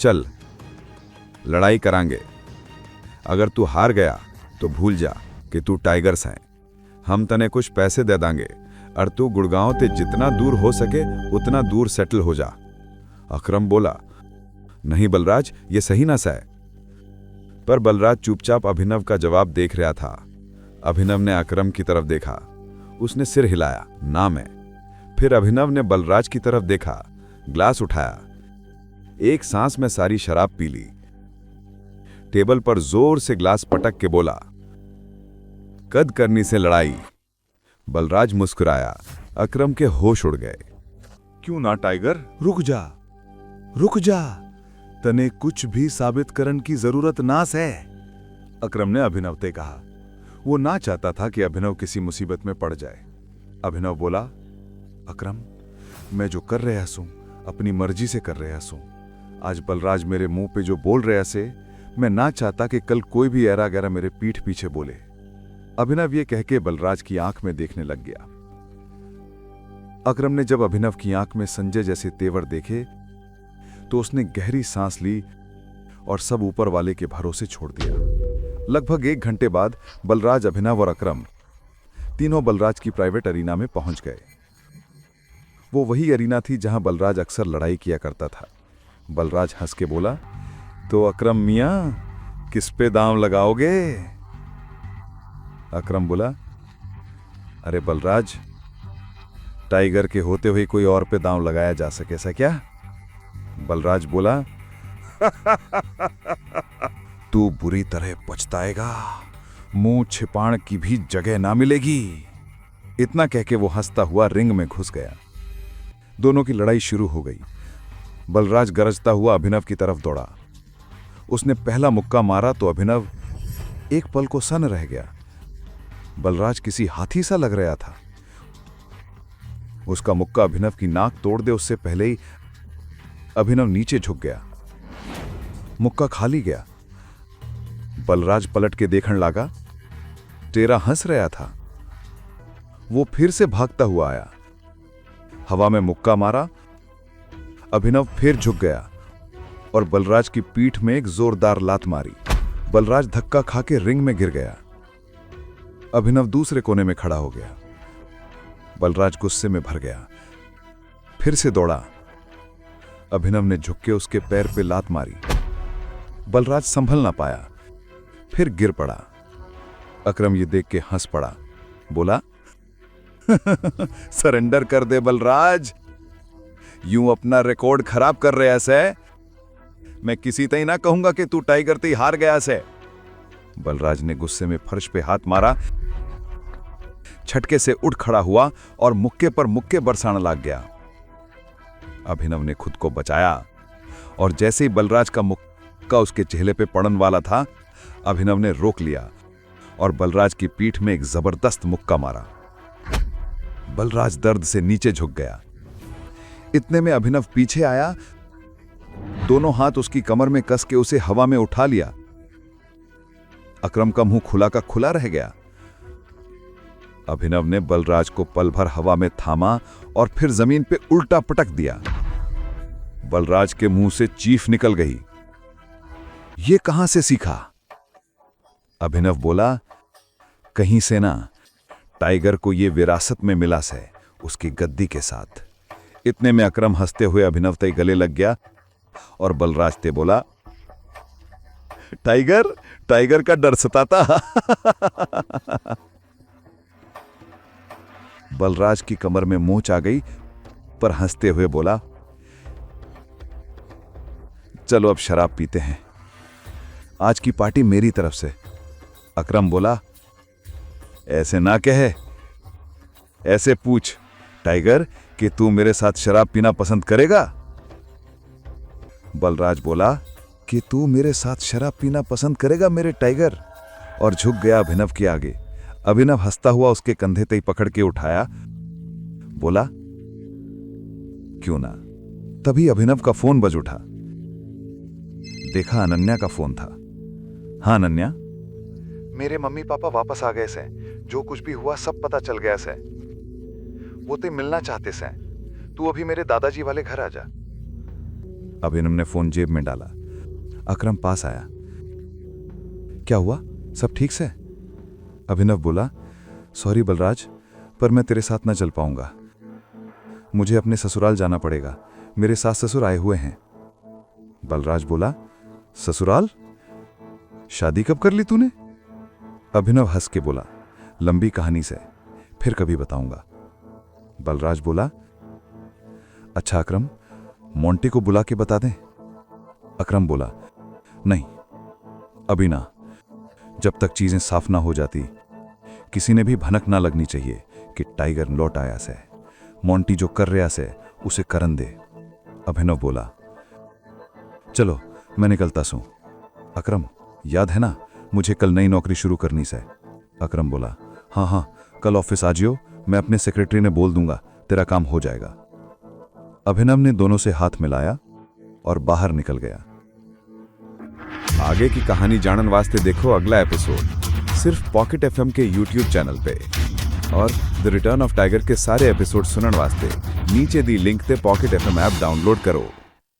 चल लड़ाई करांगे। अगर तू हार गया तो भूल जा कि तू टाइगर्स है। हम तने कुछ पैसे दे देंगे और तू गुड़गांव ते जितना दूर हो सके उतना दूर सेटल हो जा। अकरम बोला, नहीं बलराज, ये सही ना सा है। पर बलराज चुपचाप अभिनव का जवाब देख रहा था। अभिनव ने अकरम की तरफ देखा, उसने सिर हिलाया, ना मैं। फिर अभिनव ने बलराज की तरफ देखा, ग्लास उठाया, एक सांस में सारी शराब पी ली। टेबल पर जोर से ग्लास पटक के बोला, कद करनी से लड़ाई। बलराज मुस्कुराया, अकरम के होश उड़ गए। क्यों ना टाइगर, रुक जा, तने कुछ भी साबित करने की जरूरत ना है, अकरम ने अभिनव से कहा। वो ना चाहता था कि अभिनव किसी मुसीबत में पड़ जाए। अभिनव बोला, अकरम, मैं जो कर रहा हूं अपनी मर्जी से कर रहा हूं। आज बलराज मेरे मुंह पे जो बोल रहा से, मैं ना चाहता कि कल कोई भी ऐरा गैरा मेरे पीठ पीछे बोले। अभिनव ये कह के बलराज की आंख में देखने लग गया। अकरम ने जब अभिनव की आंख में संजय जैसे तेवर देखे तो उसने गहरी सांस ली और सब ऊपर वाले के भरोसे छोड़ दिया। लगभग 1 घंटे बाद बलराज, अभिनव और अकरम तीनों बलराज की प्राइवेट अरीना में पहुंच गए। वो वही अरीना थी जहां बलराज अक्सर लड़ाई किया करता था। बलराज हंस के बोला, तो अकरम मियां, किस पे दांव लगाओगे? अकरम बोला, अरे बलराज, टाइगर के होते हुए कोई और पे दांव लगाया जा सके ऐसा क्या? बलराज बोला, तू बुरी तरह पछताएगा, मुंह छिपाण की भी जगह ना मिलेगी। इतना कह के वो हंसता हुआ रिंग में घुस गया। दोनों की लड़ाई शुरू हो गई। बलराज गरजता हुआ अभिनव की तरफ दौड़ा। उसने पहला मुक्का मारा तो अभिनव एक पल को सन्न रह गया। बलराज किसी हाथी सा लग रहा था। उसका मुक्का अभिनव की नाक तोड़ दे उससे पहले ही अभिनव नीचे झुक गया। मुक्का खाली गया। बलराज पलट के देखने लगा। टेरा हंस रहा था। वो फिर से भागता हुआ आया, हवा में मुक्का मारा। अभिनव फिर झुक गया और बलराज की पीठ में एक जोरदार लात मारी। बलराज धक्का खा के रिंग में गिर गया। अभिनव दूसरे कोने में खड़ा हो गया। बलराज गुस्से में भर गया, फिर से दौड़ा। अभिनव ने झुक के उसके पैर पे लात मारी। बलराज संभल ना पाया, फिर गिर पड़ा। अकरम ये देख के हंस पड़ा, बोला, सरेंडर कर दे बलराज, यूं अपना रिकॉर्ड खराब कर रहा है। मैं किसी तई ना कहूंगा कि तू टाइगर ते हार गया से। बलराज ने गुस्से में फर्श पे हाथ मारा, छटके से उठ खड़ा हुआ और मुक्के पर मुक्के बरसाने लग गया। अभिनव ने खुद को बचाया और जैसे ही बलराज का मुक्का उसके चेहरे पे पड़ने वाला था, अभिनव ने रोक लिया और बलराज की पीठ में एक जबरदस्त मुक्का मारा। बलराज दर्द से नीचे झुक गया। इतने में अभिनव पीछे आया, दोनों हाथ उसकी कमर में कस के उसे हवा में उठा लिया। अकरम का मुंह खुला का खुला रह गया। अभिनव ने बलराज को पल भर हवा में थामा और फिर जमीन पे उल्टा पटक दिया। बलराज के मुंह से चीख निकल गई, ये कहां से सीखा? अभिनव बोला, कहीं से ना, टाइगर को ये विरासत में मिला है, उसकी गद्दी के साथ। इतने में अकरम हंसते हुए अभिनव ते गले लग गया और बलराज ते बोला, टाइगर का डर सताता। बलराज की कमर में मोच आ गई, पर हंसते हुए बोला, चलो अब शराब पीते हैं, आज की पार्टी मेरी तरफ से। अकरम बोला, ऐसे ना कहे, ऐसे पूछ टाइगर कि तू मेरे साथ शराब पीना पसंद करेगा? बलराज बोला कि तू मेरे साथ शराब पीना पसंद करेगा मेरे टाइगर, और झुक गया अभिनव के आगे। अभिनव हंसता हुआ उसके कंधे तय पकड़ के उठाया, बोला, क्यों ना। तभी अभिनव का फोन बज उठा। देखा अनन्या का फोन था। हाँ अनन्या, मेरे मम्मी पापा वापस आ गए से, जो कुछ भी हुआ सब पता चल गया से। वो ते मिलना चाहते से, तू अभी मेरे दादाजी वाले घर आ जा। अभिनव ने फोन जेब में डाला। अकरम पास आया। क्या हुआ, सब ठीक से? अभिनव बोला, सॉरी बलराज, पर मैं तेरे साथ न चल पाऊंगा। मुझे अपने ससुराल जाना पड़ेगा, मेरे सास ससुर आए हुए हैं। बलराज बोला, ससुराल? शादी कब कर ली तूने? अभिनव हंस के बोला, लंबी कहानी से, फिर कभी बताऊंगा। बलराज बोला, अच्छा अकरम, मोंटी को बुला के बता दें? अकरम बोला, नहीं, अभी ना, जब तक चीजें साफ ना हो जाती। किसी ने भी भनक ना लगनी चाहिए कि टाइगर लौट आया से। मोंटी जो कर रहा से उसे करन दे। अभिनव बोला, चलो मैं निकलता सूं। अकरम, याद है ना मुझे कल नई नौकरी शुरू करनी से? अकरम बोला, हाँ हाँ, कल ऑफिस आ जियो, मैं अपने सेक्रेटरी ने बोल दूंगा, तेरा काम हो जाएगा। अभिनव ने दोनों से हाथ मिलाया और बाहर निकल गया। आगे की कहानी जानन वास्ते देखो अगला एपिसोड सिर्फ पॉकेट एफएम के यूट्यूब चैनल पे। और द रिटर्न ऑफ टाइगर के सारे एपिसोड सुनने वास्ते नीचे दी लिंक ते पॉकेट एफएम ऐप डाउनलोड करो।